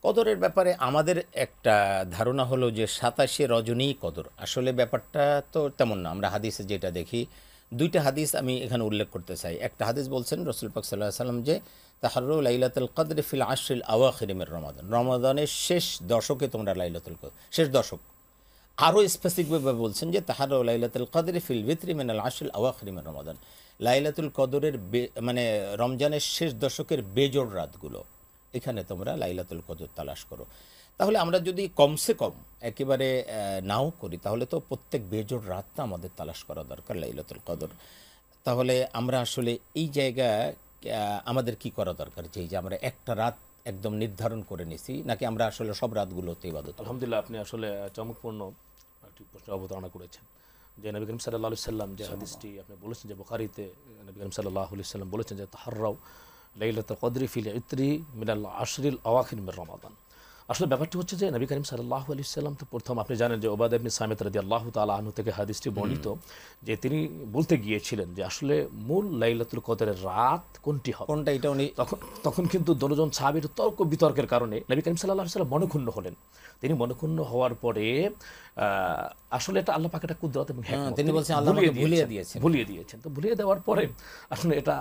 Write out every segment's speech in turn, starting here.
কদরের ব্যাপারে আমাদের একটা ধারণা হলো যে 27শে রজনী কদর। আসলে ব্যাপারটা তো তেমন না। আমরা হাদিসে যেটা দেখি, দুইটা হাদিস আমি এখানে উল্লেখ করতে চাই। একটা হাদিস বলছেন রসুল পাক সাল্লাল্লাহু আলাইহি সাল্লাম যে তাহাররু লাইলাতুল কদর ফিল আশরিল আওয়াখির মির রমাদান। রমাদানের শেষ দশকে তোমরা লাইলাতুল কদর, শেষ দশক। আরও স্পেসিফিকভাবে বলছেন যে তাহাররু লাইলাতুল কদর ফিল ভিতরি মিনাল আশরিল আওয়াখির মির রমাদান। লাইলাতুল কদরের মানে রমজানের শেষ দশকের বেজোড় রাতগুলো, এখানে তোমরা লাইলাতুল কদর তালাশ করো। তাহলে আমরা যদি কমসে কম একেবারে নাও করি, তাহলে তো প্রত্যেক বেজোড় রাতটা আমাদের তালাশ করা দরকার লাইলাতুল কদর। তাহলে আমরা আসলে এই জায়গায় আমাদের কি করা দরকার, যে আমরা একটা রাত একদম নির্ধারণ করে নিছি, নাকি আমরা আসলে সব রাতগুলোতে ইবাদত? আলহামদুলিল্লাহ, আপনি আসলে চমকপূর্ণ একটি প্রশ্ন অবতারণা করেছেন। যে নবী করিম সাল্লাল্লাহু আলাইহি সাল্লাম যে হাদিসটি আপনি বলেছেন, যে বুখারীতে নবী করিম সাল্লাল্লাহু আলাইহি সাল্লাম বলেছেন যে তাহাররাউ লাইলাতুল কদরি ফিল ইত্রি মিনাল আশরিল আওয়াখির মির রমাদান। আসলে ব্যাপারটি হচ্ছে যে নবী করিম সাল্লাল্লাহু আলাইহি সাল্লাম তো প্রথম, আপনি জানেন যে উবাদা ইবনে সামিত রাদিয়াল্লাহু তাআলা আনহু থেকে হাদিসটি বর্ণিত, যে তিনি বলতে গিয়েছিলেন যে আসলে মূল লাইলাতুল কদরের রাত কোনটি হবে, কোনটা, এটা উনি তখন কিন্তু দশজন সাহাবীর তর্ক বিতর্কের কারণে নবী করিম সাল্লাল্লাহু আলাইহি সাল্লাম মনঃক্ষুণ্ণ হলেন। তিনি মনঃক্ষুণ্ণ হওয়ার পরে আসলে এটা আল্লাহ পাকের একটা কুদরত এবং হিকমত, তিনি বলছেন আল্লাহ আমাকে ভুলিয়ে দিয়েছেন। তো ভুলিয়ে দেওয়ার পরে আসলে এটা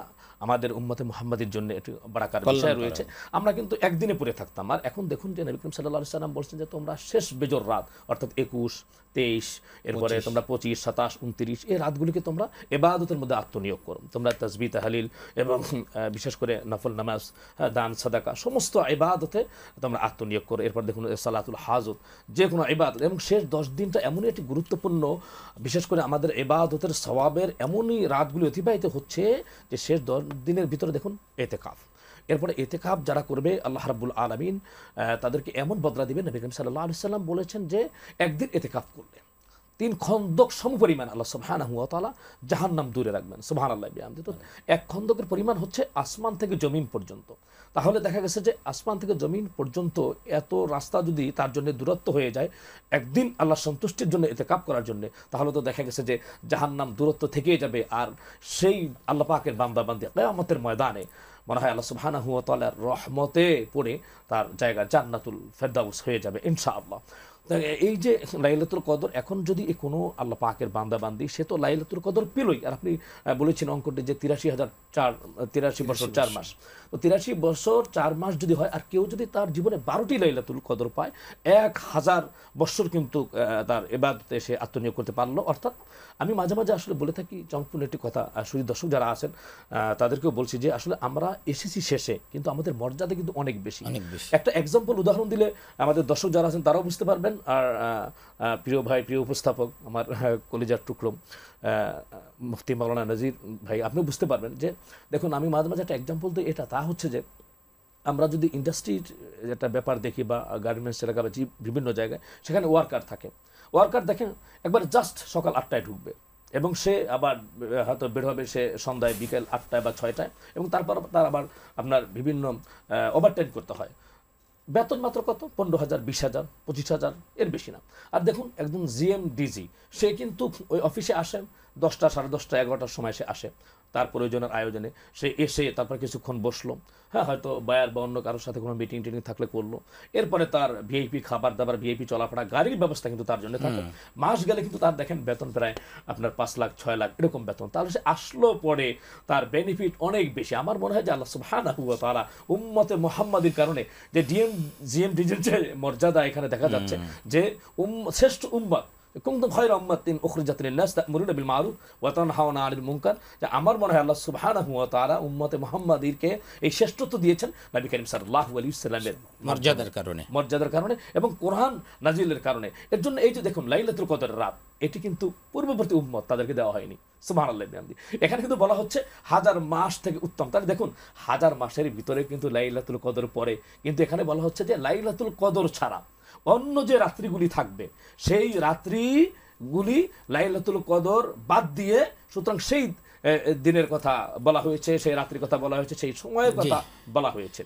আমাদের উম্মতে মুহাম্মাদের জন্য একটু বারাকার বিষয় রয়েছে। আমরা কিন্তু একদিনে পড়ে থাকতাম, আর এখন দেখুন যে নবী করিম সাল্লাল্লাহু আলাইহি সাল্লাম বলছেন যে তোমরা শেষ বেজর রাত, অর্থাৎ 21, 23, এরপরে তোমরা 25, 27, 29 এই রাতগুলিকে তোমরা ইবাদতের মধ্যে আত্মনিয়োগ করো। তোমরা তাসবিহ, তাহলিল এবং বিশেষ করে নফল নামাজ, দান, সাদাকা, সমস্ত ইবাদতে তোমরা আত্মনিয়োগ করো। এরপর দেখুন সালাতুল হাজত, যে কোনো ইবাদত। এবং শেষ 10 দিনটা এমনই একটি গুরুত্বপূর্ণ, বিশেষ করে আমাদের ইবাদতের সওয়াবের এমনই রাতগুলি অতিবাহিত হচ্ছে যে শেষ 10 দিনের ভিতরে দেখুন এতেকাফ। এরপরে এতেকাফ যারা করবে আল্লাহ রাব্বুল আলামিন তাদেরকে এমন বদলা দিবেন। নবী করিম সাল্লাল্লাহু আলাইহি সাল্লাম বলেছেন যে একদিন এতেকাফ করলে 3 খন্দক সমপরিমাণ আল্লাহ সুবহানাহু ওয়া তাআলা জাহান্নাম দূরে রাখবেন। সুবহানাল্লাহ বিহামদি। তো এক খন্দকের পরিমাণ হচ্ছে আসমান থেকে জমিন পর্যন্ত। তাহলে দেখা গেছে যে আসমান থেকে জমিন পর্যন্ত এত রাস্তা যদি তার জন্য দূরত্ব হয়ে যায় একদিন আল্লাহ সন্তুষ্টির জন্য এতেকাফ করার জন্য, তাহলে তো দেখা গেছে যে জাহান্নাম দূরত্ব থেকেই যাবে। আর সেই আল্লাহ পাকের বান্দা বান্দি কিয়ামতের ময়দানে মনে হয় আল্লাহ সুবহানাহু ওয়া তাআলার রহমতে পড়ে তার জায়গা জান্নাতুল ফেরদাউস হয়ে যাবে ইনশাআল্লাহ। এই যে লাইলাতুল কদর, এখন যদি কোনো আল্লাহ পাকের বান্দা বান্দি, সে তো লাইলাতুল কদর পেলই। আর আপনি বলেছেন অঙ্কটি যে 83 বছর 4 মাস। তো 83 বছর 4 মাস যদি হয়, আর কেউ যদি তার জীবনে 12টি লাইলাতুল কদর পায়, 1000 বছর কিন্তু তার ইবাদতে সে আত্মনিয়োগ করতে পারলো। অর্থাৎ আমি মাঝে মাঝে আসলে বলে থাকি চমকপূর্ণ একটি কথা, শুধু দর্শক যারা আছেন তাদেরকেও বলছি যে আসলে আমরা এসেছি শেষে, কিন্তু আমাদের মর্যাদা কিন্তু অনেক বেশি। একটা এক্সাম্পল, উদাহরণ দিলে আমাদের দর্শক যারা আছেন তারাও বুঝতে পারবেন। আর প্রিয় ভাই, প্রিয় উপস্থাপক, আমার কলিজার টুকরো মুফতি মাওলানা নজির ভাই, আপনিও বুঝতে পারবেন যে দেখুন, আমি মাঝে মাঝে একটা এক্সাম্পল দিই, এটা তা হচ্ছে যে আমরা যদি ইন্ডাস্ট্রির একটা ব্যাপার দেখি বা গার্মেন্টস এলাকা বা বিভিন্ন জায়গায়, সেখানে ওয়ার্কার থাকে। ওয়ার্কার দেখেন একবার জাস্ট সকাল 8টায় ঢুকবে এবং সে আবার হয়তো বের হবে সে সন্ধ্যায়, বিকেল 8টায় বা 6টায়, এবং তারপর তার আবার আপনার বিভিন্ন ওভারটাইম করতে হয়। বেতন মাত্র কত? 15,000, 20,000, 25,000, এর বেশি না। আর দেখুন একজন জিএম ডিজি, সে কিন্তু ওই অফিসে আসে 10টা, 10:30, 11টার সময় সে আসে তার প্রয়োজনের আয়োজনে। সে এসে তারপর কিছুক্ষণ বসলো, হ্যাঁ, হয়তো বায়ার বা অন্য কারোর সাথে কোনো মিটিং টিটিং থাকলে করলো। এরপরে তার ভিআইপি খাবার দাবার, ভিআইপি চলাফেরা, গাড়ির ব্যবস্থা কিন্তু তার জন্য থাকে। মাস গেলে কিন্তু তার দেখেন বেতন প্রায় আপনার 5 লাখ, 6 লাখ এরকম বেতন। তাহলে সে আসলো পরে তার বেনিফিট অনেক বেশি। আমার মনে হয় যে আল্লাহ সুবহানাহু ওয়া তাআলা উম্মতে মুহাম্মাদির কারণে যে জিএম ডিজির যে মর্যাদা এখানে দেখা যাচ্ছে, যে শ্রেষ্ঠ উম্মত, কুনতুম খায়রা উম্মাতিন উখরিজাত লিন-নাস তা'মুরুনা বিল মা'রুফ ওয়া তানহাউনা আনিল মুনকার। যে আমার মনে হয় আল্লাহ সুবহানাহু ওয়া তাআলা উম্মতে মুহাম্মাদিরকে এই শ্রেষ্ঠত্ব দিয়েছেন নবী করিম সাল্লাল্লাহু আলাইহি ওয়াসাল্লামের মর্যাদার কারণে এবং কোরআন নাজিলের কারণে। এর জন্য এই যে দেখুন লাইলাতুল কদরের রাত, এটি কিন্তু পূর্ববর্তী উম্মত তাদেরকে দেওয়া হয়নি। সুবহানাল্লাহ বিহামদি। এখানে কিন্তু বলা হচ্ছে 1000 মাস থেকে উত্তম। তাহলে দেখুন 1000 মাসের ভিতরে কিন্তু লাইলাতুল কদর পড়ে, কিন্তু এখানে বলা হচ্ছে যে লাইলাতুল কদর ছাড়া অন্য যে রাত্রিগুলি থাকবে, সেই রাত্রিগুলি লাইলাতুল কদর বাদ দিয়ে, সুতরাং সেই দিনের কথা বলা হয়েছে, সেই রাত্রির কথা বলা হয়েছে, সেই সময়ের কথা বলা হয়েছে।